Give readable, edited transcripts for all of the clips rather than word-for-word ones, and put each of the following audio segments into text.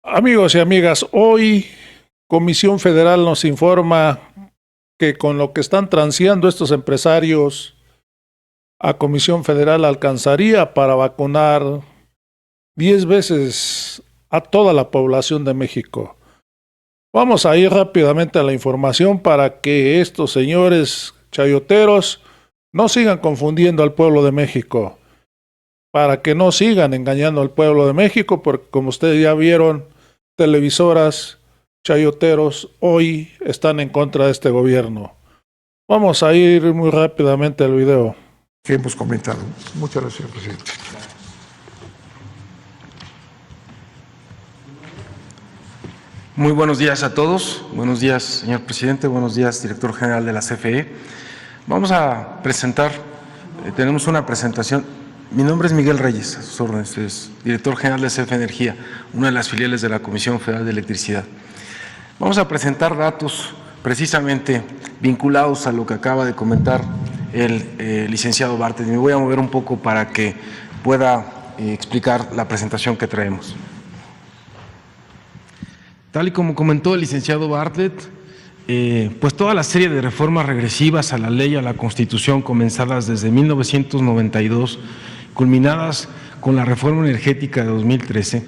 Amigos y amigas, hoy Comisión Federal nos informa que con lo que están transeando estos empresarios, a Comisión Federal alcanzaría para vacunar 10 veces a toda la población de México. Vamos a ir rápidamente a la información para que estos señores chayoteros no sigan confundiendo al pueblo de México, para que no sigan engañando al pueblo de México, porque como ustedes ya vieron, televisoras, chayoteros, hoy están en contra de este gobierno. Vamos a ir muy rápidamente al video. Que hemos comentado. Muchas gracias, señor presidente. Muy buenos días a todos. Buenos días, señor presidente. Buenos días, director general de la CFE. Vamos a presentar, tenemos una presentación. Mi nombre es Miguel Reyes, a sus órdenes, es director general de CFE Energía, una de las filiales de la Comisión Federal de Electricidad. Vamos a presentar datos precisamente vinculados a lo que acaba de comentar el licenciado Bartlett. Me voy a mover un poco para que pueda explicar la presentación que traemos. Tal y como comentó el licenciado Bartlett, pues toda la serie de reformas regresivas a la ley y a la Constitución comenzadas desde 1992, culminadas con la reforma energética de 2013,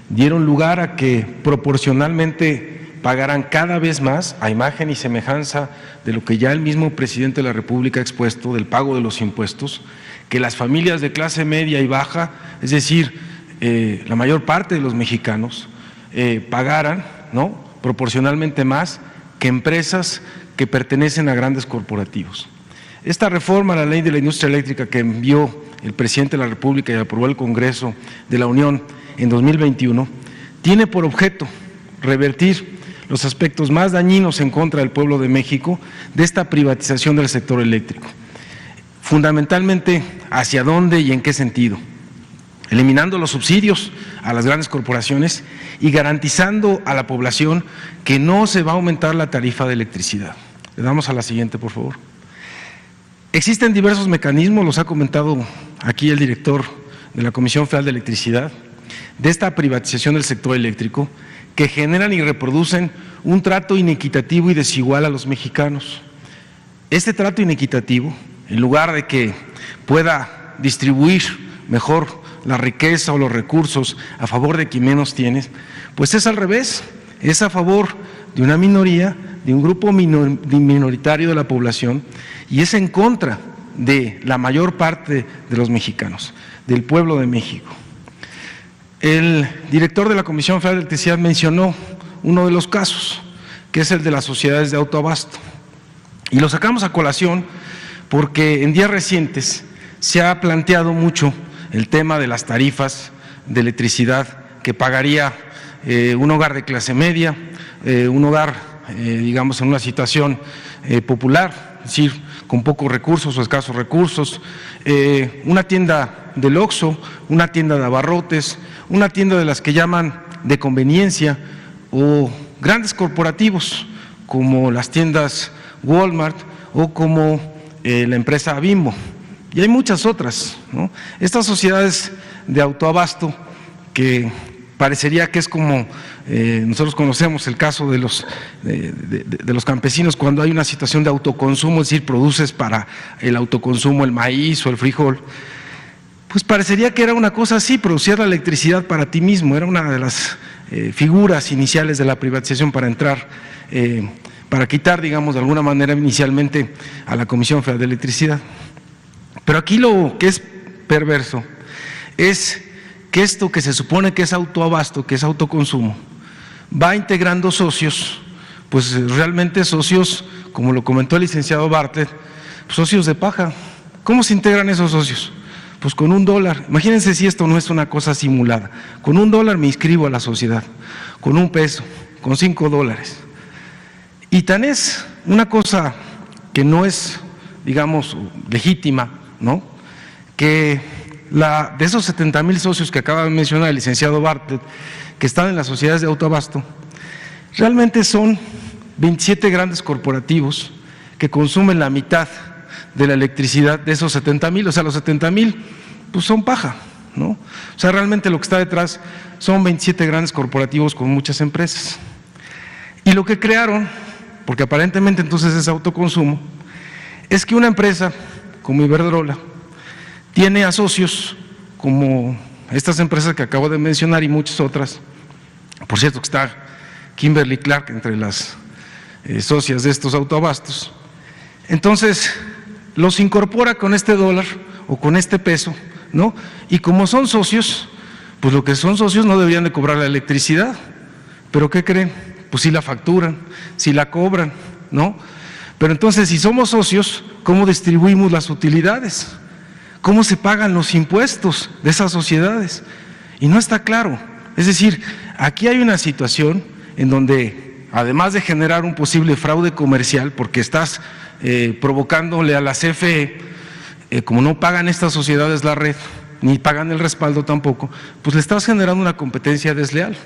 dieron lugar a que proporcionalmente pagaran cada vez más, a imagen y semejanza de lo que ya el mismo presidente de la República ha expuesto del pago de los impuestos, que las familias de clase media y baja, es decir, la mayor parte de los mexicanos, pagaran, ¿no?, proporcionalmente más que empresas que pertenecen a grandes corporativos. Esta reforma a la Ley de la Industria Eléctrica que envió el presidente de la República y aprobó el Congreso de la Unión en 2021 tiene por objeto revertir los aspectos más dañinos en contra del pueblo de México de esta privatización del sector eléctrico. Fundamentalmente, ¿hacia dónde y en qué sentido? Eliminando los subsidios a las grandes corporaciones y garantizando a la población que no se va a aumentar la tarifa de electricidad. Le damos a la siguiente, por favor. Existen diversos mecanismos, los ha comentado aquí el director de la Comisión Federal de Electricidad, de esta privatización del sector eléctrico, que generan y reproducen un trato inequitativo y desigual a los mexicanos. Este trato inequitativo, en lugar de que pueda distribuir mejor la riqueza o los recursos a favor de quien menos tiene, pues es al revés, es a favor de una minoría, de un grupo minoritario de la población, y es en contra de la mayor parte de los mexicanos, del pueblo de México. El director de la Comisión Federal de Electricidad mencionó uno de los casos, que es el de las sociedades de autoabasto, y lo sacamos a colación porque en días recientes se ha planteado mucho el tema de las tarifas de electricidad que pagaría un hogar de clase media, un hogar, digamos, en una situación popular, es decir, con pocos recursos o escasos recursos, una tienda del Oxxo, una tienda de abarrotes, una tienda de las que llaman de conveniencia o grandes corporativos como las tiendas Walmart o como la empresa Bimbo. Y hay muchas otras, ¿no? Estas sociedades de autoabasto que parecería que es como nosotros conocemos el caso de los campesinos cuando hay una situación de autoconsumo, es decir, produces para el autoconsumo el maíz o el frijol, pues parecería que era una cosa así, producir la electricidad para ti mismo, era una de las figuras iniciales de la privatización para entrar, para quitar, digamos, de alguna manera inicialmente a la Comisión Federal de Electricidad. Pero aquí lo que es perverso es que esto que se supone que es autoabasto, que es autoconsumo, va integrando socios, pues realmente socios, como lo comentó el licenciado Bartlett, socios de paja. ¿Cómo se integran esos socios? Pues con $1. Imagínense si esto no es una cosa simulada. Con $1 me inscribo a la sociedad, con $1, con $5. Y tan es una cosa que no es, digamos, legítima, ¿no?, que de esos 70,000 socios que acaba de mencionar el licenciado Bartlett, que están en las sociedades de autoabasto, realmente son 27 grandes corporativos que consumen la mitad de la electricidad de esos 70,000, o sea, los 70,000 pues son paja, ¿no? O sea, realmente lo que está detrás son 27 grandes corporativos con muchas empresas. Y lo que crearon, porque aparentemente entonces es autoconsumo, es que una empresa como Iberdrola tiene a socios como estas empresas que acabo de mencionar y muchas otras. Por cierto que está Kimberly Clark entre las socias de estos autoabastos. Entonces los incorpora con este dólar o con este peso, ¿no? Y como son socios, pues lo que son socios no deberían de cobrar la electricidad, pero ¿qué creen? Pues sí la facturan, sí la cobran, ¿no? Pero entonces si somos socios, ¿cómo distribuimos las utilidades? ¿Cómo se pagan los impuestos de esas sociedades? Y no está claro. Es decir, aquí hay una situación en donde, además de generar un posible fraude comercial, porque estás provocándole a la CFE, como no pagan estas sociedades la red, ni pagan el respaldo tampoco, pues le estás generando una competencia desleal.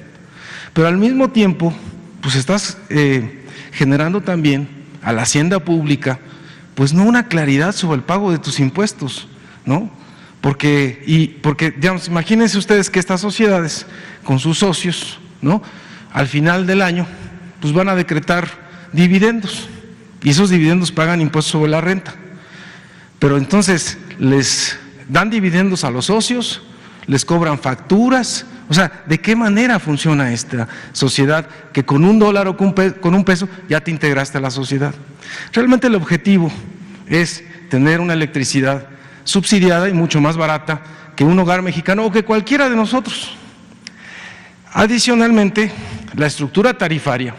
Pero al mismo tiempo, pues estás generando también a la hacienda pública, pues no una claridad sobre el pago de tus impuestos, ¿no? Porque, digamos, imagínense ustedes que estas sociedades, con sus socios, ¿no? Al final del año, pues van a decretar dividendos, y esos dividendos pagan impuestos sobre la renta. Pero entonces les dan dividendos a los socios, les cobran facturas. O sea, ¿de qué manera funciona esta sociedad que con $1 o con un peso ya te integraste a la sociedad? Realmente el objetivo es tener una electricidad subsidiada y mucho más barata que un hogar mexicano o que cualquiera de nosotros. Adicionalmente, la estructura tarifaria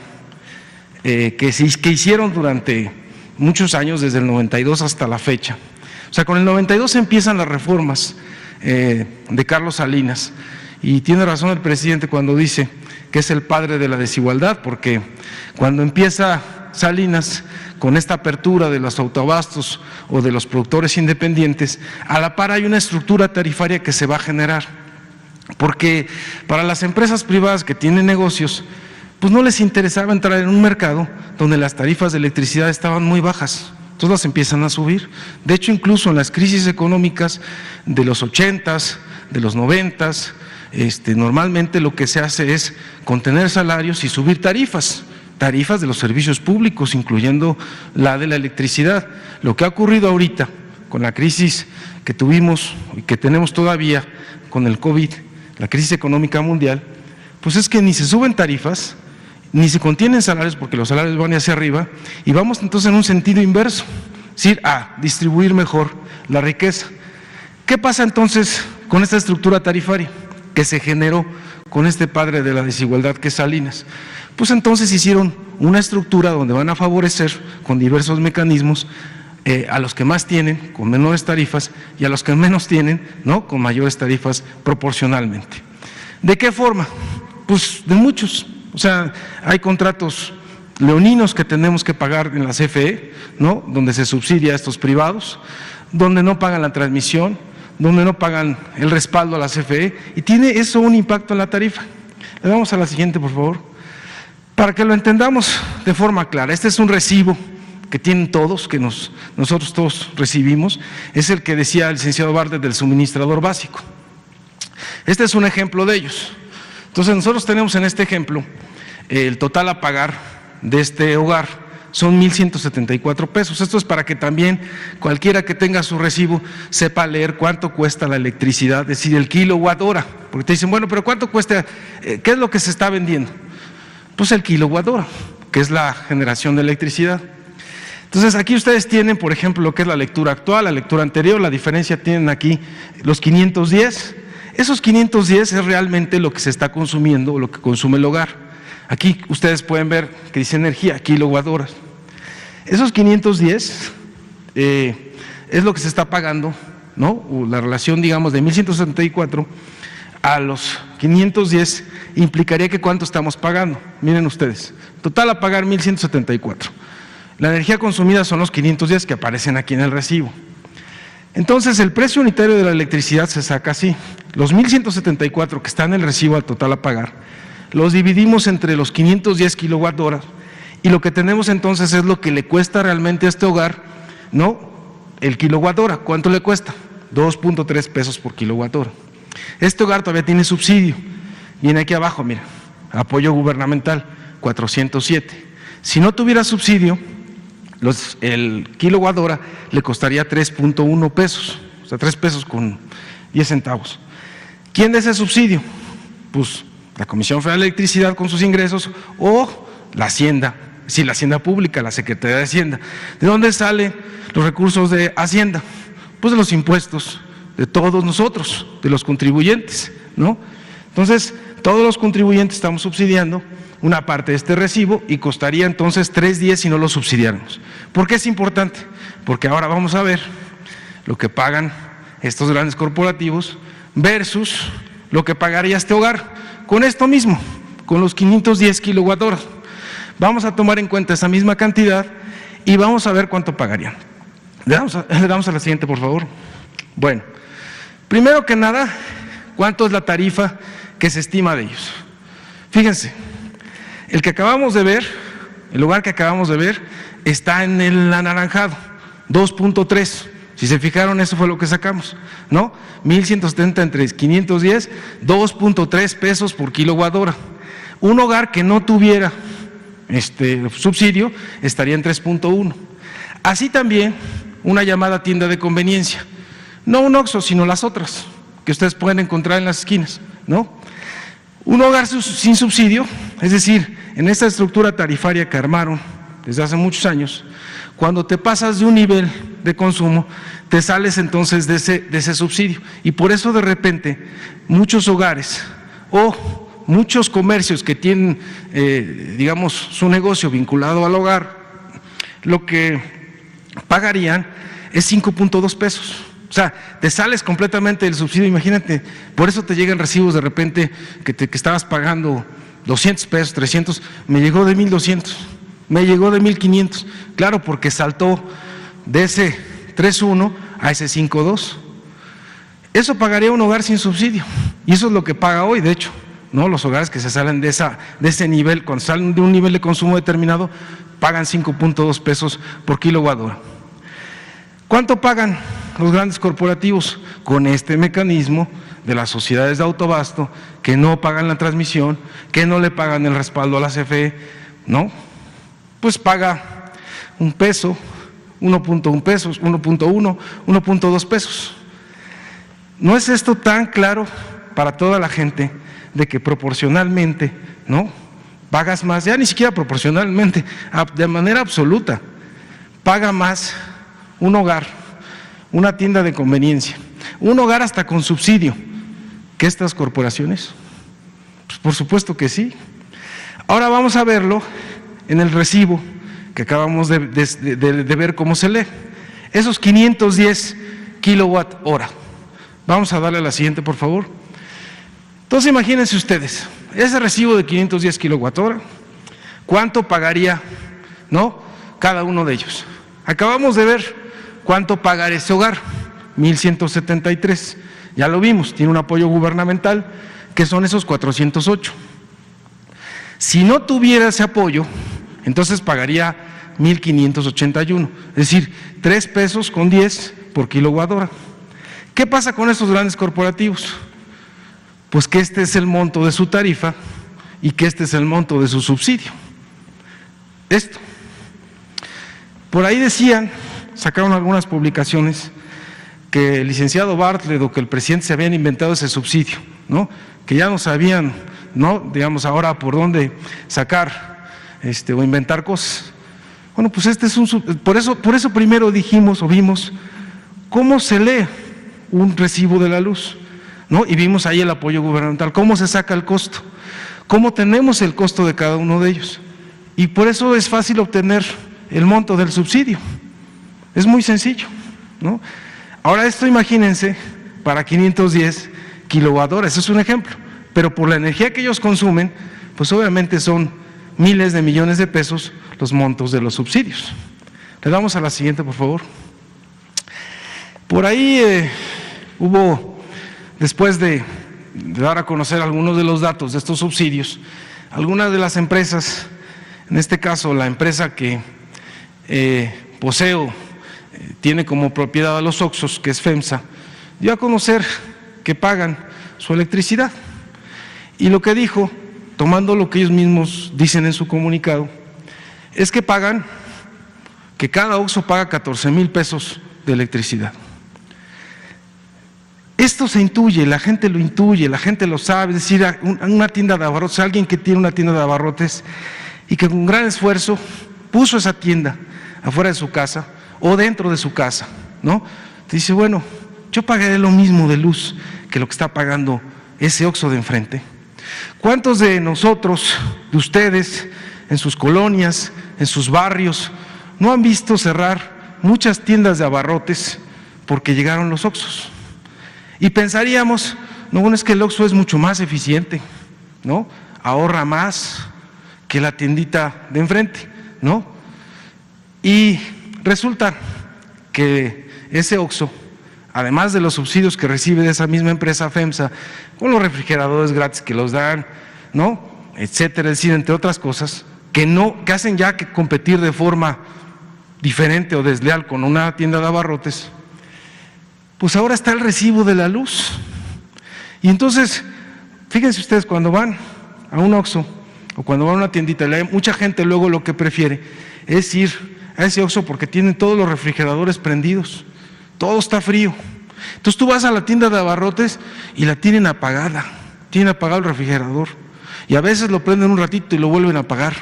que hicieron durante muchos años, desde el 92 hasta la fecha. O sea, con el 92 empiezan las reformas de Carlos Salinas, y tiene razón el presidente cuando dice que es el padre de la desigualdad, porque cuando empieza Salinas con esta apertura de los autoabastos o de los productores independientes, a la par hay una estructura tarifaria que se va a generar, porque para las empresas privadas que tienen negocios, pues no les interesaba entrar en un mercado donde las tarifas de electricidad estaban muy bajas, todas empiezan a subir. De hecho, incluso en las crisis económicas de los 80s, de los 90s, normalmente lo que se hace es contener salarios y subir tarifas de los servicios públicos, incluyendo la de la electricidad. Lo que ha ocurrido ahorita con la crisis que tuvimos y que tenemos todavía con el COVID, la crisis económica mundial, pues es que ni se suben tarifas, ni se contienen salarios porque los salarios van hacia arriba, y vamos entonces en un sentido inverso, es decir, a distribuir mejor la riqueza. ¿Qué pasa entonces con esta estructura tarifaria que se generó con este padre de la desigualdad que es Salinas? Pues entonces hicieron una estructura donde van a favorecer con diversos mecanismos a los que más tienen con menores tarifas y a los que menos tienen, ¿no?, con mayores tarifas proporcionalmente. ¿De qué forma? Pues de muchos. O sea, hay contratos leoninos que tenemos que pagar en la CFE, ¿no?, donde se subsidia a estos privados, donde no pagan la transmisión, donde no pagan el respaldo a la CFE, y tiene eso un impacto en la tarifa. Le damos a la siguiente, por favor, para que lo entendamos de forma clara. Este es un recibo que tienen todos, que nosotros todos recibimos, es el que decía el licenciado Bartlett del suministrador básico. Este es un ejemplo de ellos. Entonces nosotros tenemos en este ejemplo el total a pagar de este hogar son 1,174 pesos. Esto es para que también cualquiera que tenga su recibo sepa leer cuánto cuesta la electricidad, es decir, el kilowatt hora. Porque te dicen, bueno, pero ¿cuánto cuesta? ¿Qué es lo que se está vendiendo? Pues el kilowatt hora, que es la generación de electricidad. Entonces aquí ustedes tienen, por ejemplo, lo que es la lectura actual, la lectura anterior. La diferencia tienen aquí los 510. Esos 510 es realmente lo que se está consumiendo o lo que consume el hogar. Aquí ustedes pueden ver que dice energía, kilowatt horas. Esos 510 es lo que se está pagando, ¿no? O la relación, digamos, de 1,174 a los 510 implicaría que ¿cuánto estamos pagando? Miren ustedes, total a pagar 1,174. La energía consumida son los 510 que aparecen aquí en el recibo. Entonces el precio unitario de la electricidad se saca así. Los 1,174 que están en el recibo al total a pagar, los dividimos entre los 510 kilowatt horas, y lo que tenemos entonces es lo que le cuesta realmente a este hogar, ¿no?, el kilowatt hora. ¿Cuánto le cuesta? 2.3 pesos por kilowatt hora. Este hogar todavía tiene subsidio. Viene aquí abajo, mira, apoyo gubernamental, 407. Si no tuviera subsidio, el kilowatt hora le costaría 3.1 pesos, o sea, 3 pesos con 10 centavos. ¿Quién da ese subsidio? Pues la Comisión Federal de Electricidad con sus ingresos o la Hacienda, sí, la Hacienda Pública, la Secretaría de Hacienda. ¿De dónde salen los recursos de Hacienda? Pues de los impuestos de todos nosotros, de los contribuyentes, ¿no? Entonces, todos los contribuyentes estamos subsidiando una parte de este recibo y costaría entonces 3.10 si no lo subsidiáramos. ¿Por qué es importante? Porque ahora vamos a ver lo que pagan estos grandes corporativos versus lo que pagaría este hogar con esto mismo, con los 510 kilowatt horas. Vamos a tomar en cuenta esa misma cantidad y vamos a ver cuánto pagarían. Le damos a la siguiente, por favor. Bueno, primero que nada, ¿cuánto es la tarifa que se estima de ellos? Fíjense, el que acabamos de ver, el hogar que acabamos de ver, está en el anaranjado, 2.3. Si se fijaron, eso fue lo que sacamos, ¿no? 1.170 entre 510, 2.3 pesos por kilowatt hora. Un hogar que no tuviera subsidio estaría en 3.1. Así también una llamada tienda de conveniencia, no un Oxxo, sino las otras que ustedes pueden encontrar en las esquinas, ¿no? Un hogar sin subsidio, es decir, en esta estructura tarifaria que armaron desde hace muchos años, cuando te pasas de un nivel de consumo, te sales entonces de ese subsidio. Y por eso de repente muchos hogares o muchos comercios que tienen, digamos, su negocio vinculado al hogar, lo que pagarían es 5.2 pesos. O sea, te sales completamente del subsidio, imagínate, por eso te llegan recibos de repente que estabas pagando 200 pesos, 300, me llegó de 1.200, me llegó de 1.500, claro, porque saltó de ese 3.1 a ese 5.2. Eso pagaría un hogar sin subsidio, y eso es lo que paga hoy, de hecho, ¿no? Los hogares que se salen de ese nivel, cuando salen de un nivel de consumo determinado, pagan 5.2 pesos por kilowatt hora. ¿Cuánto pagan los grandes corporativos con este mecanismo de las sociedades de autoabasto que no pagan la transmisión, que no le pagan el respaldo a la CFE? ¿No? Pues paga 1 peso, 1.1 pesos, 1.1, 1.2 pesos. ¿No es esto tan claro para toda la gente de que proporcionalmente, ¿no? Pagas más, ya ni siquiera proporcionalmente, de manera absoluta, paga más un hogar, una tienda de conveniencia, un hogar hasta con subsidio, que estas corporaciones? Pues por supuesto que sí. Ahora vamos a verlo en el recibo que acabamos de ver cómo se lee. Esos 510 kilowatt hora. Vamos a darle a la siguiente, por favor. Entonces imagínense ustedes, ese recibo de 510 kilowatt hora, ¿cuánto pagaría, no, cada uno de ellos? Acabamos de ver cuánto paga ese hogar, 1.173, ya lo vimos, tiene un apoyo gubernamental, que son esos 408. Si no tuviera ese apoyo, entonces pagaría 1.581, es decir, 3 pesos con 10 por kilowatt hora. ¿Qué pasa con estos grandes corporativos? Pues que este es el monto de su tarifa y que este es el monto de su subsidio. Esto. Por ahí decían, sacaron algunas publicaciones, que el licenciado Bartlett o que el presidente se habían inventado ese subsidio, ¿no? Que ya no sabían, ¿no? Digamos, ahora por dónde sacar o inventar cosas. Bueno, pues este es por eso primero dijimos o vimos cómo se lee un recibo de la luz, ¿no? Y vimos ahí el apoyo gubernamental, cómo se saca el costo, cómo tenemos el costo de cada uno de ellos. Y por eso es fácil obtener el monto del subsidio. Es muy sencillo, ¿no? Ahora esto imagínense para 510 kilowatt hora, eso es un ejemplo, pero por la energía que ellos consumen, pues obviamente son miles de millones de pesos los montos de los subsidios. Le damos a la siguiente, por favor. Por ahí hubo, después de dar a conocer algunos de los datos de estos subsidios, algunas de las empresas, en este caso la empresa que Poseo tiene como propiedad a los Oxxos, que es FEMSA, dio a conocer que pagan su electricidad. Y lo que dijo, tomando lo que ellos mismos dicen en su comunicado, es que cada OXXO paga 14,000 pesos de electricidad. Esto se intuye, la gente lo intuye, la gente lo sabe, es decir, una tienda de abarrotes, alguien que tiene una tienda de abarrotes y que con gran esfuerzo puso esa tienda afuera de su casa o dentro de su casa, ¿no? Dice, bueno, yo pagaré lo mismo de luz que lo que está pagando ese OXXO de enfrente. ¿Cuántos de nosotros, de ustedes, en sus colonias, en sus barrios, no han visto cerrar muchas tiendas de abarrotes porque llegaron los OXXOs? Y pensaríamos, no, bueno, es que el OXXO es mucho más eficiente, ¿no? Ahorra más que la tiendita de enfrente, ¿no? Y resulta que ese OXXO, además de los subsidios que recibe de esa misma empresa FEMSA, con los refrigeradores gratis que los dan, ¿no?, etcétera, es decir, entre otras cosas, que hacen ya que competir de forma diferente o desleal con una tienda de abarrotes, pues ahora está el recibo de la luz. Y entonces, fíjense ustedes, cuando van a un OXXO o cuando van a una tiendita, mucha gente luego lo que prefiere es ir a ese OXXO porque tienen todos los refrigeradores prendidos, todo está frío. Entonces tú vas a la tienda de abarrotes y la tienen apagada, tienen apagado el refrigerador y a veces lo prenden un ratito y lo vuelven a apagar.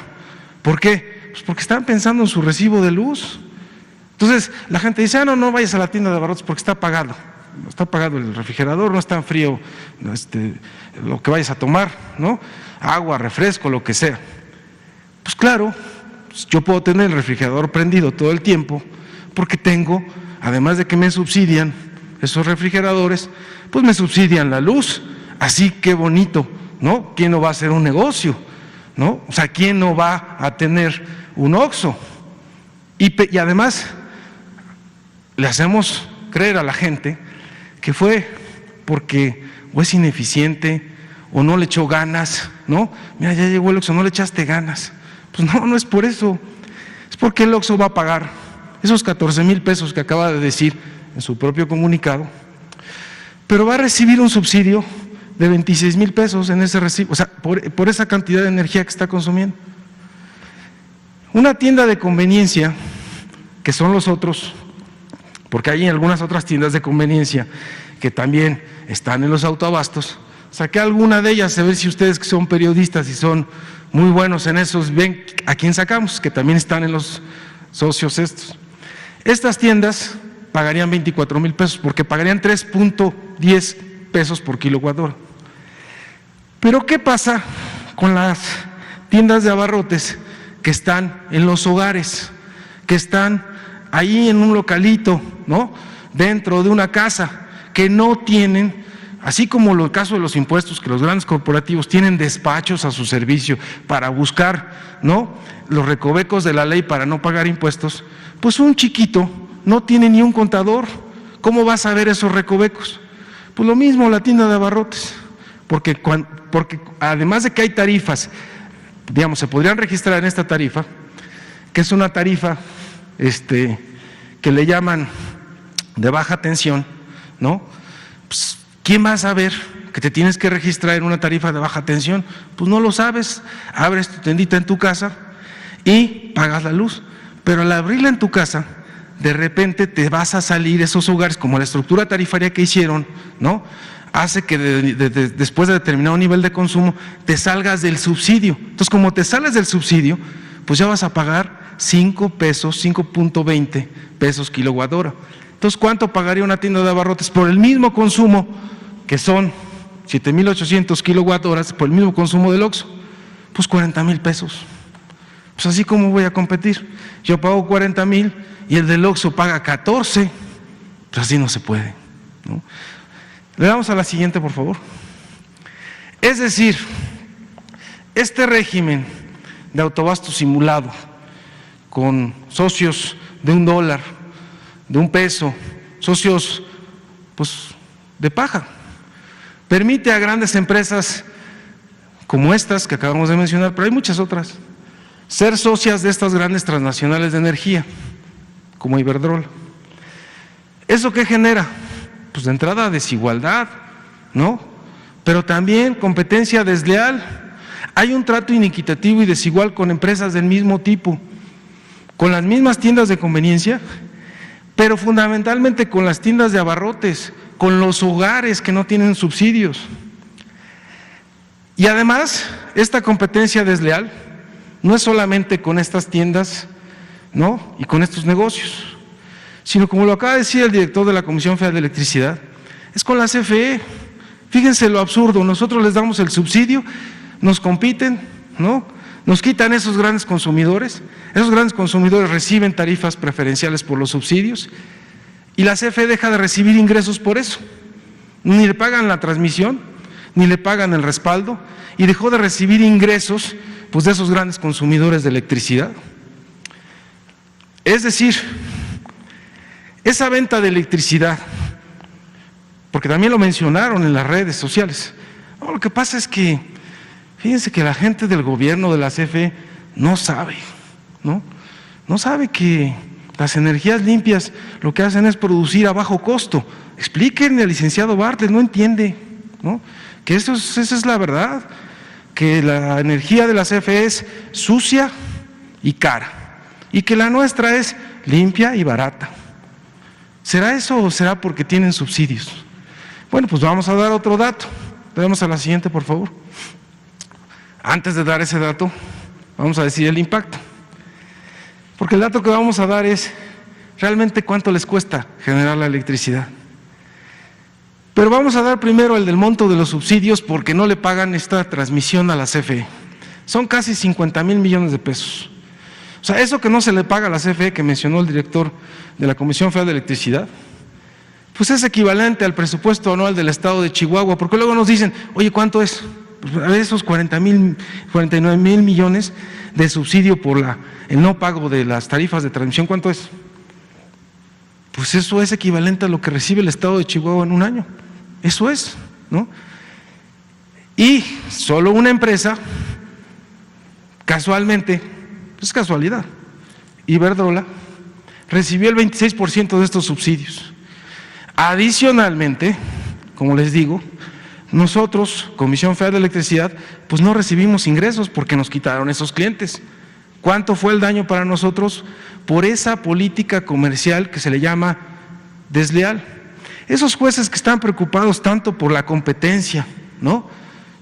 ¿Por qué? Pues porque están pensando en su recibo de luz. Entonces la gente dice, no vayas a la tienda de abarrotes porque está apagado el refrigerador, no está frío lo que vayas a tomar, ¿no? Agua, refresco, lo que sea. Pues claro, yo puedo tener el refrigerador prendido todo el tiempo porque tengo, además de que me subsidian esos refrigeradores, pues me subsidian la luz. Así que bonito, ¿no? ¿Quién no va a hacer un negocio? ¿No? O sea, ¿quién no va a tener un OXXO? Y además le hacemos creer a la gente que fue porque o es ineficiente o no le echó ganas, ¿no? Mira, ya llegó el OXXO, no le echaste ganas. Pues no es por eso, es porque el OXXO va a pagar esos 14,000 pesos que acaba de decir en su propio comunicado, pero va a recibir un subsidio de 26,000 pesos en ese recibo, o sea, por esa cantidad de energía que está consumiendo. Una tienda de conveniencia, que son los otros, porque hay algunas otras tiendas de conveniencia que también están en los autoabastos, saqué alguna de ellas, a ver si ustedes que son periodistas y son muy buenos en esos, ven a quién sacamos, que también están en los socios estos. Estas tiendas pagarían 24,000 pesos, porque pagarían 3.10 pesos por kilowatt hora. Pero ¿qué pasa con las tiendas de abarrotes que están en los hogares, que están ahí en un localito, ¿no?, dentro de una casa, que no tienen, así como el caso de los impuestos, que los grandes corporativos tienen despachos a su servicio para buscar, ¿no?, los recovecos de la ley para no pagar impuestos? Pues un chiquito no tiene ni un contador, ¿cómo va a saber esos recovecos? Pues lo mismo la tienda de abarrotes, porque además de que hay tarifas, digamos, se podrían registrar en esta tarifa, que es una tarifa que le llaman de baja tensión, ¿no? Pues, ¿quién va a saber que te tienes que registrar en una tarifa de baja tensión? Pues no lo sabes, abres tu tiendita en tu casa y pagas la luz, pero al abrirla en tu casa, de repente te vas a salir esos hogares, como la estructura tarifaria que hicieron, ¿no?, hace que después de determinado nivel de consumo te salgas del subsidio. Entonces, como te sales del subsidio, pues ya vas a pagar 5 pesos, 5.20 pesos kilowatt hora. Entonces, ¿cuánto pagaría una tienda de abarrotes por el mismo consumo, que son 7,800 kilowatt horas, por el mismo consumo del OXXO? Pues 40,000 pesos. Pues así como voy a competir. Yo pago 40,000 y el del OXXO paga 14, pues así no se puede, ¿no? Le damos a la siguiente, por favor. Es decir, este régimen de autoabasto simulado, con socios de $1, de $1, socios pues de paja, permite a grandes empresas como estas que acabamos de mencionar, pero hay muchas otras, ser socias de estas grandes transnacionales de energía, como Iberdrola. ¿Eso qué genera? Pues de entrada desigualdad, ¿no? pero también competencia desleal. Hay un trato inequitativo y desigual con empresas del mismo tipo, con las mismas tiendas de conveniencia, pero fundamentalmente con las tiendas de abarrotes, con los hogares que no tienen subsidios. Y además, esta competencia desleal no es solamente con estas tiendas, ¿no?, y con estos negocios, sino, como lo acaba de decir el director de la Comisión Federal de Electricidad, es con la CFE. Fíjense lo absurdo, nosotros les damos el subsidio, nos compiten, ¿no?, nos quitan esos grandes consumidores reciben tarifas preferenciales por los subsidios y la CFE deja de recibir ingresos por eso. Ni le pagan la transmisión, ni le pagan el respaldo, y dejó de recibir ingresos pues de esos grandes consumidores de electricidad. Es decir, esa venta de electricidad, porque también lo mencionaron en las redes sociales, no, lo que pasa es que, fíjense que la gente del gobierno, de la CFE, no sabe, no sabe que las energías limpias lo que hacen es producir a bajo costo. Explíquenle al licenciado Bartlett, no entiende, ¿no?, que esa es la verdad, que la energía de la CFE es sucia y cara, y que la nuestra es limpia y barata. ¿Será eso o será porque tienen subsidios? Bueno, pues vamos a dar otro dato. Damos a la siguiente, por favor. Antes de dar ese dato, vamos a decir el impacto. Porque el dato que vamos a dar es realmente cuánto les cuesta generar la electricidad. Pero vamos a dar primero el del monto de los subsidios, porque no le pagan esta transmisión a la CFE. Son casi 50,000 millones de pesos. O sea, eso que no se le paga a la CFE, que mencionó el director de la Comisión Federal de Electricidad, pues es equivalente al presupuesto anual del estado de Chihuahua, porque luego nos dicen, oye, ¿cuánto es? Pues a esos 49,000 millones de subsidio por el no pago de las tarifas de transmisión, ¿cuánto es? Pues eso es equivalente a lo que recibe el estado de Chihuahua en un año. Eso es, ¿no? Y solo una empresa, casualmente, es casualidad, Iberdrola, recibió el 26% de estos subsidios. Adicionalmente, como les digo, nosotros, Comisión Federal de Electricidad, pues no recibimos ingresos porque nos quitaron esos clientes. ¿Cuánto fue el daño para nosotros? Por esa política comercial que se le llama desleal. Esos jueces que están preocupados tanto por la competencia, ¿no?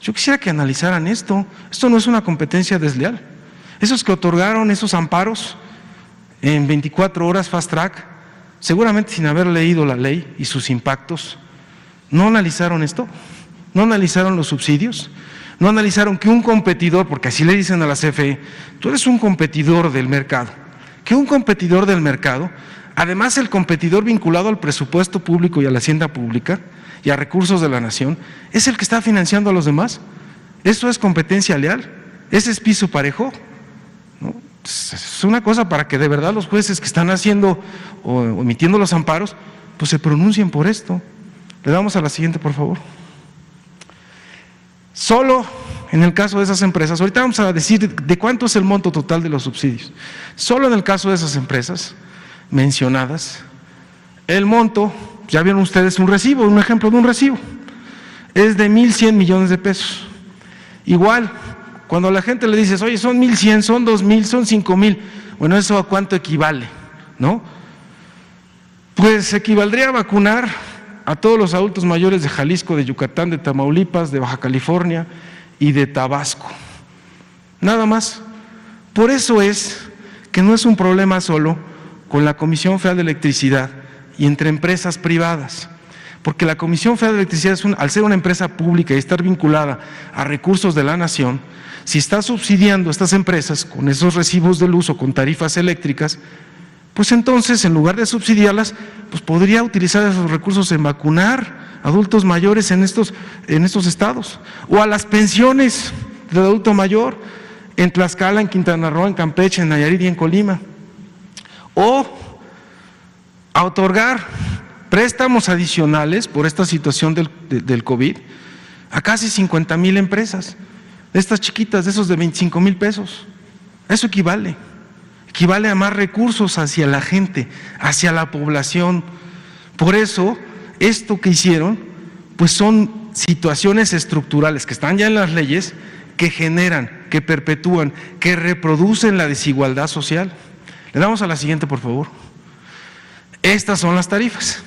Yo quisiera que analizaran esto. Esto no es una competencia desleal. Esos que otorgaron esos amparos en 24 horas fast track, seguramente sin haber leído la ley y sus impactos, no analizaron esto, no analizaron los subsidios, no analizaron que un competidor, porque así le dicen a la CFE, tú eres un competidor del mercado, que un competidor del mercado, además el competidor vinculado al presupuesto público y a la hacienda pública y a recursos de la nación, es el que está financiando a los demás. ¿Eso es competencia leal? ¿Ese es piso parejo? ¿No? Es una cosa para que de verdad los jueces que están haciendo o emitiendo los amparos, pues se pronuncien por esto. Le damos a la siguiente, por favor. Solo en el caso de esas empresas, ahorita vamos a decir de cuánto es el monto total de los subsidios. Solo en el caso de esas empresas mencionadas, el monto, ya vieron ustedes un recibo, un ejemplo de un recibo, es de 1,100 millones de pesos. Igual, cuando a la gente le dices, oye, son 1,100, son 2,000, son 5,000, bueno, ¿eso a cuánto equivale? ¿No? Pues equivaldría a vacunar a todos los adultos mayores de Jalisco, de Yucatán, de Tamaulipas, de Baja California y de Tabasco. Nada más. Por eso es que no es un problema solo con la Comisión Federal de Electricidad y entre empresas privadas, porque la Comisión Federal de Electricidad, al ser una empresa pública y estar vinculada a recursos de la nación, si está subsidiando a estas empresas con esos recibos de luz o con tarifas eléctricas, pues entonces, en lugar de subsidiarlas, pues podría utilizar esos recursos en vacunar adultos mayores en estos estados, o a las pensiones del adulto mayor en Tlaxcala, en Quintana Roo, en Campeche, en Nayarit y en Colima, o a otorgar préstamos adicionales por esta situación del COVID a casi 50,000 empresas, de estas chiquitas, de esos de 25,000 pesos. Eso equivale a más recursos hacia la gente, hacia la población. Por eso, esto que hicieron, pues son situaciones estructurales que están ya en las leyes que generan, que perpetúan, que reproducen la desigualdad social. Le damos a la siguiente, por favor. Estas son las tarifas.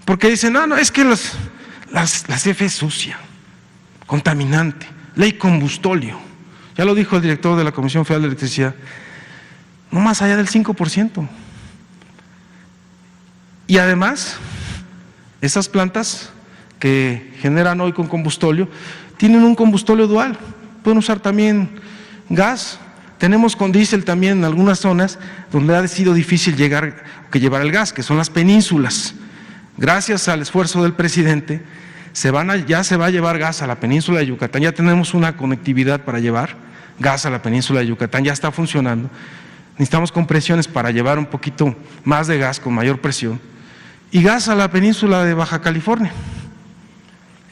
Porque dicen, no, es que la CFE es sucia, contaminante, ley combustóleo. Ya lo dijo el director de la Comisión Federal de Electricidad, no más allá del 5%. Y además, esas plantas que generan hoy con combustóleo, tienen un combustóleo dual, pueden usar también gas. Tenemos con diésel también en algunas zonas donde ha sido difícil llevar el gas, que son las penínsulas. Gracias al esfuerzo del presidente, ya se va a llevar gas a la península de Yucatán, ya tenemos una conectividad para llevar gas a la península de Yucatán, ya está funcionando. Necesitamos compresiones para llevar un poquito más de gas con mayor presión y gas a la península de Baja California.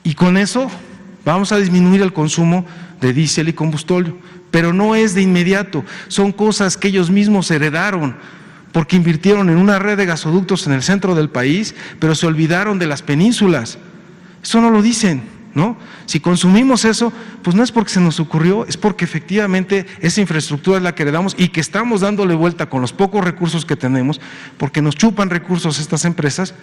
Y con eso vamos a disminuir el consumo de diésel y combustóleo, pero no es de inmediato, son cosas que ellos mismos heredaron porque invirtieron en una red de gasoductos en el centro del país, pero se olvidaron de las penínsulas. Eso no lo dicen, ¿no? Si consumimos eso, pues no es porque se nos ocurrió, es porque efectivamente esa infraestructura es la que heredamos y que estamos dándole vuelta con los pocos recursos que tenemos, porque nos chupan recursos estas empresas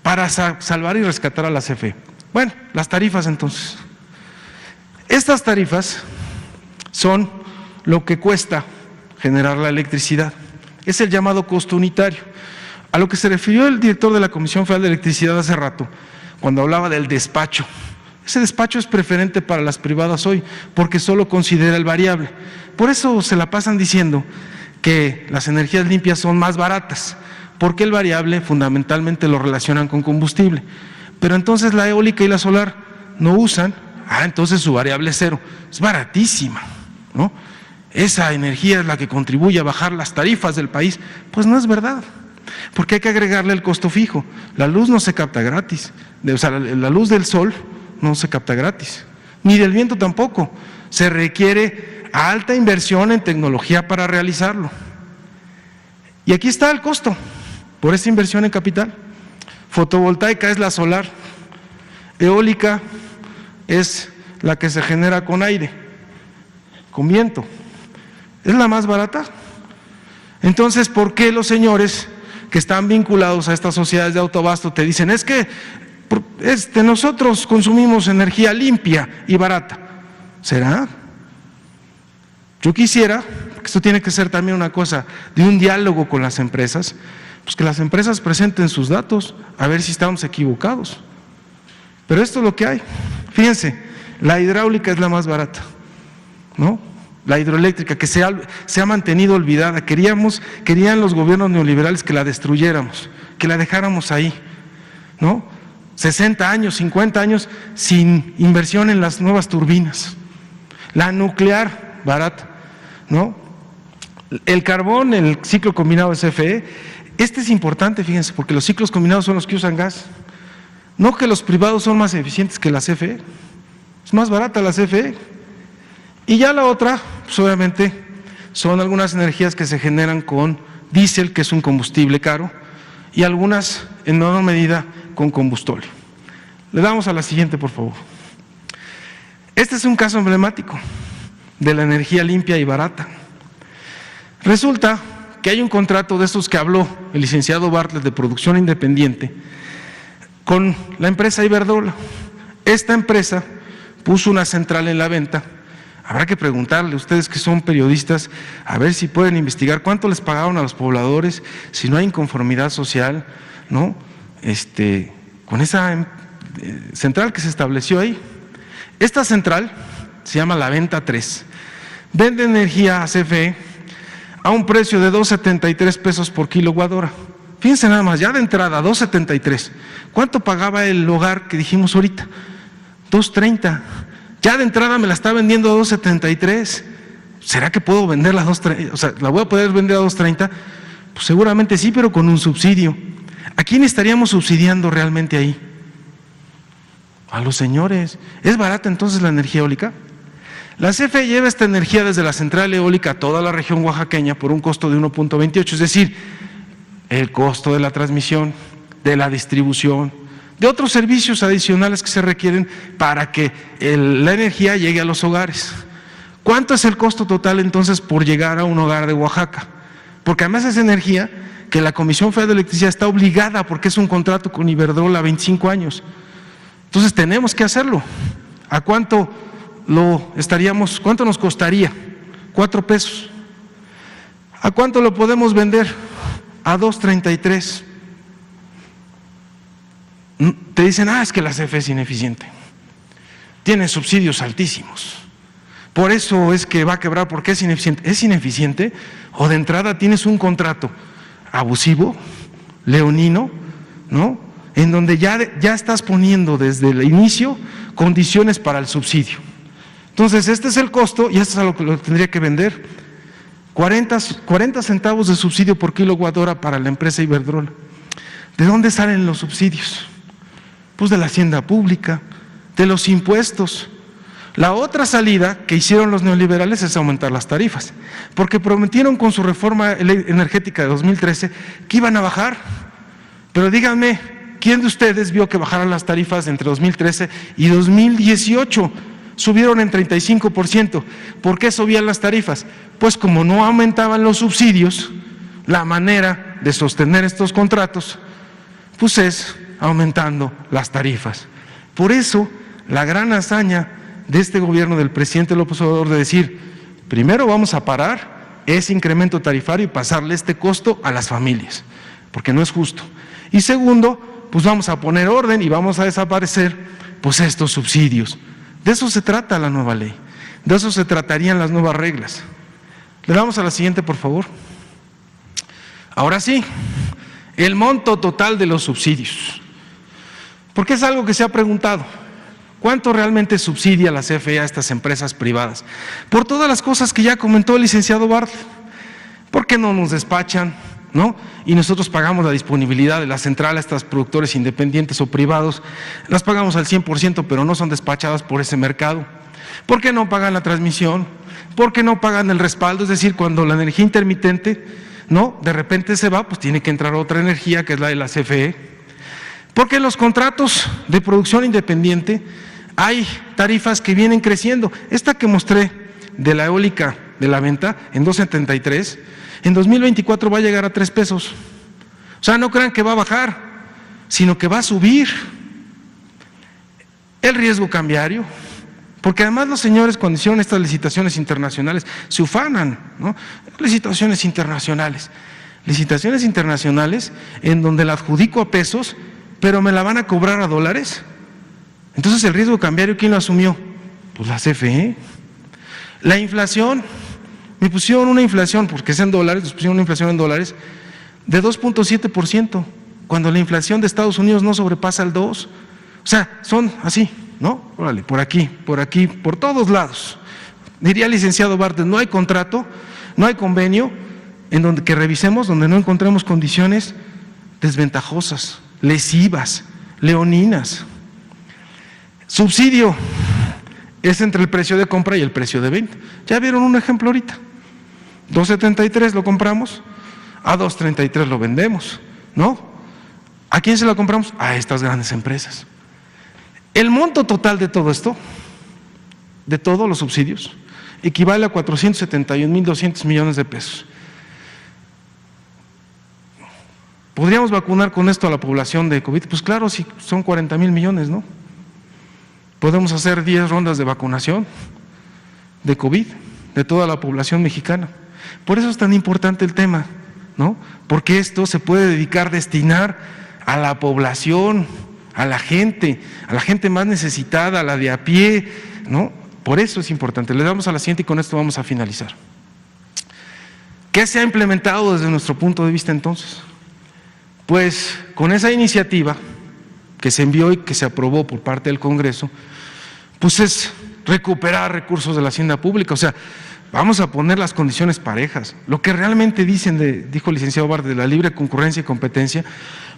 para salvar y rescatar a la CFE. Bueno, las tarifas entonces. Estas tarifas son lo que cuesta generar la electricidad. Es el llamado costo unitario. A lo que se refirió el director de la Comisión Federal de Electricidad hace rato, cuando hablaba del despacho. Ese despacho es preferente para las privadas hoy, porque solo considera el variable. Por eso se la pasan diciendo que las energías limpias son más baratas, porque el variable fundamentalmente lo relacionan con combustible. Pero entonces la eólica y la solar no usan, entonces su variable es cero. Es baratísima, ¿no? Esa energía es la que contribuye a bajar las tarifas del país. Pues no es verdad, porque hay que agregarle el costo fijo. La luz no se capta gratis, o sea, la luz del sol no se capta gratis, ni del viento tampoco. Se requiere alta inversión en tecnología para realizarlo. Y aquí está el costo por esta inversión en capital. Fotovoltaica es la solar, eólica es la que se genera con aire, con viento. ¿Es la más barata? Entonces, ¿por qué los señores que están vinculados a estas sociedades de autoabasto te dicen, es que nosotros consumimos energía limpia y barata? ¿Será? Yo quisiera, que esto tiene que ser también una cosa de un diálogo con las empresas, pues que las empresas presenten sus datos, a ver si estamos equivocados. Pero esto es lo que hay. Fíjense, la hidráulica es la más barata, ¿no? La hidroeléctrica, que se ha mantenido olvidada. Querían los gobiernos neoliberales que la destruyéramos, que la dejáramos ahí, ¿no? 60 años, 50 años sin inversión en las nuevas turbinas. La nuclear, barata, ¿no? El carbón, el ciclo combinado de CFE, este es importante, fíjense, porque los ciclos combinados son los que usan gas. No que los privados son más eficientes que la CFE, es más barata la CFE. Y ya la otra, pues obviamente, son algunas energías que se generan con diésel, que es un combustible caro, y algunas, en menor medida, con combustóleo. Le damos a la siguiente, por favor. Este es un caso emblemático de la energía limpia y barata. Resulta que hay un contrato de estos que habló el licenciado Bartlett de producción independiente con la empresa Iberdrola. Esta empresa puso una central en la venta. Habrá que preguntarle a ustedes que son periodistas, a ver si pueden investigar cuánto les pagaron a los pobladores, si no hay inconformidad social, ¿no? Con esa central que se estableció ahí. Esta central se llama La Venta 3, vende energía a CFE a un precio de 2.73 pesos por kilowatt hora. Fíjense nada más, ya de entrada, 2.73. ¿Cuánto pagaba el hogar que dijimos ahorita? 2.30. Ya de entrada me la está vendiendo a 2.73. ¿Será que puedo venderla a 2.30? O sea, ¿la voy a poder vender a 2.30? Pues seguramente sí, pero con un subsidio. ¿A quién estaríamos subsidiando realmente ahí? A los señores. ¿Es barata entonces la energía eólica? La CFE lleva esta energía desde la central eólica a toda la región oaxaqueña por un costo de 1.28, es decir, el costo de la transmisión, de la distribución, de otros servicios adicionales que se requieren para que la energía llegue a los hogares. ¿Cuánto es el costo total entonces por llegar a un hogar de Oaxaca? Porque además es energía que la Comisión Federal de Electricidad está obligada, porque es un contrato con Iberdrola a 25 años. Entonces tenemos que hacerlo. ¿A cuánto cuánto nos costaría? 4 pesos. ¿A cuánto lo podemos vender? A 2.33. Te dicen, es que la CFE es ineficiente. Tiene subsidios altísimos. Por eso es que va a quebrar, porque es ineficiente. ¿Es ineficiente? O de entrada tienes un contrato abusivo, leonino, ¿no? En donde ya estás poniendo desde el inicio condiciones para el subsidio. Entonces, este es el costo y esto es a lo que lo tendría que vender. 40 centavos de subsidio por kilowatt hora para la empresa Iberdrola. ¿De dónde salen los subsidios? Pues de la hacienda pública, de los impuestos. La otra salida que hicieron los neoliberales es aumentar las tarifas, porque prometieron con su reforma energética de 2013 que iban a bajar. Pero díganme, ¿quién de ustedes vio que bajaran las tarifas entre 2013 y 2018? Subieron en 35%. ¿Por qué subían las tarifas? Pues como no aumentaban los subsidios, la manera de sostener estos contratos, pues es aumentando las tarifas. Por eso, la gran hazaña de este gobierno del presidente López Obrador de decir, primero vamos a parar ese incremento tarifario y pasarle este costo a las familias, porque no es justo. Y segundo, pues vamos a poner orden y vamos a desaparecer pues estos subsidios. De eso se trata la nueva ley, de eso se tratarían las nuevas reglas. Le damos a la siguiente, por favor. Ahora sí, el monto total de los subsidios, porque es algo que se ha preguntado. ¿Cuánto realmente subsidia la CFE a estas empresas privadas? Por todas las cosas que ya comentó el licenciado Bartlett. ¿Por qué no nos despachan, no? Y nosotros pagamos la disponibilidad de la central a estos productores independientes o privados, las pagamos al 100%, pero no son despachadas por ese mercado. ¿Por qué no pagan la transmisión? ¿Por qué no pagan el respaldo? Es decir, cuando la energía intermitente, no, de repente se va, pues tiene que entrar otra energía que es la de la CFE. Porque en los contratos de producción independiente hay tarifas que vienen creciendo. Esta que mostré de la eólica de la venta en 2.73, en 2024 va a llegar a 3 pesos. O sea, no crean que va a bajar, sino que va a subir. El riesgo cambiario, porque además los señores cuando hicieron estas licitaciones internacionales se ufanan, ¿no? Licitaciones internacionales en donde la adjudico a pesos, pero me la van a cobrar a dólares. Entonces, el riesgo cambiario, ¿quién lo asumió? Pues la CFE. La inflación, me pusieron una inflación, porque es en dólares, nos pusieron una inflación en dólares, de 2.7%, cuando la inflación de Estados Unidos no sobrepasa el 2%. O sea, son así, ¿no? Órale, por aquí, por todos lados. Diría el licenciado Bartlett, no hay contrato, no hay convenio en donde que revisemos, donde no encontremos condiciones desventajosas, lesivas, leoninas. Subsidio es entre el precio de compra y el precio de venta. Ya vieron un ejemplo ahorita. 2.73 lo compramos, a 2.33 lo vendemos, ¿no? ¿A quién se lo compramos? A estas grandes empresas. El monto total de todo esto, de todos los subsidios, equivale a 471.200 millones de pesos. ¿Podríamos vacunar con esto a la población de COVID? Pues claro, sí, son 40,000 millones, ¿no? Podemos hacer 10 rondas de vacunación de COVID, de toda la población mexicana. Por eso es tan importante el tema, ¿no? Porque esto se puede destinar a la población, a la gente más necesitada, a la de a pie, ¿no? Por eso es importante. Le damos a la siguiente y con esto vamos a finalizar. ¿Qué se ha implementado desde nuestro punto de vista entonces? Pues con esa iniciativa que se envió y que se aprobó por parte del Congreso, pues es recuperar recursos de la hacienda pública. O sea, vamos a poner las condiciones parejas. Lo que realmente dijo el licenciado Bartlett, de la libre concurrencia y competencia,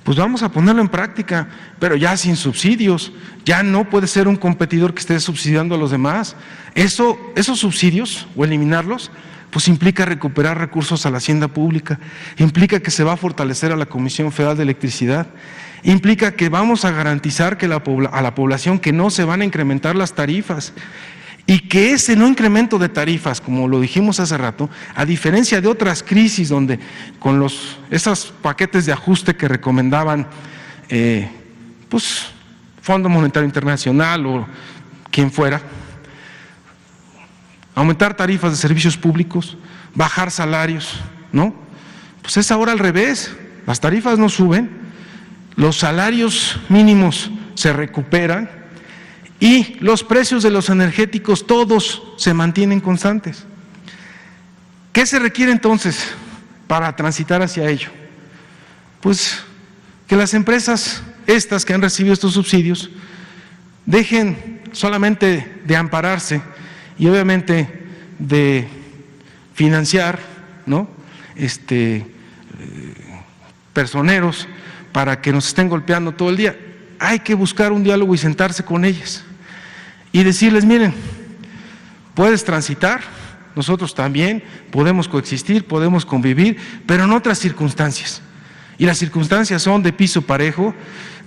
pues vamos a ponerlo en práctica, pero ya sin subsidios. Ya no puede ser un competidor que esté subsidiando a los demás. Esos subsidios, o eliminarlos, pues implica recuperar recursos a la hacienda pública, implica que se va a fortalecer a la Comisión Federal de Electricidad, implica que vamos a garantizar que a la población que no se van a incrementar las tarifas y que ese no incremento de tarifas, como lo dijimos hace rato, a diferencia de otras crisis donde con esos paquetes de ajuste que recomendaban pues Fondo Monetario Internacional o quien fuera, aumentar tarifas de servicios públicos, bajar salarios, ¿no? Pues es ahora al revés, las tarifas no suben, los salarios mínimos se recuperan y los precios de los energéticos todos se mantienen constantes. ¿Qué se requiere entonces para transitar hacia ello? Pues que las empresas estas que han recibido estos subsidios dejen solamente de ampararse y obviamente de financiar, ¿no? Personeros para que nos estén golpeando todo el día. Hay que buscar un diálogo y sentarse con ellas y decirles, miren, puedes transitar, nosotros también podemos coexistir, podemos convivir, pero en otras circunstancias. Y las circunstancias son de piso parejo,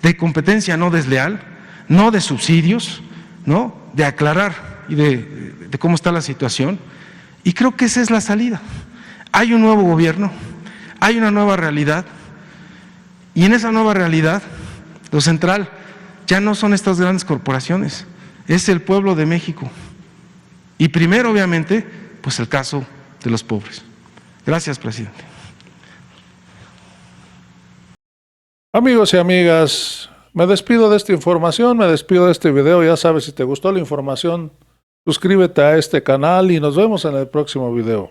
de competencia no desleal, no de subsidios, ¿no? De aclarar y de cómo está la situación. Y creo que esa es la salida. Hay un nuevo gobierno, hay una nueva realidad, y en esa nueva realidad, lo central ya no son estas grandes corporaciones, es el pueblo de México. Y primero, obviamente, pues el caso de los pobres. Gracias, presidente. Amigos y amigas, me despido de esta información, me despido de este video. Ya sabes, si te gustó la información, suscríbete a este canal y nos vemos en el próximo video.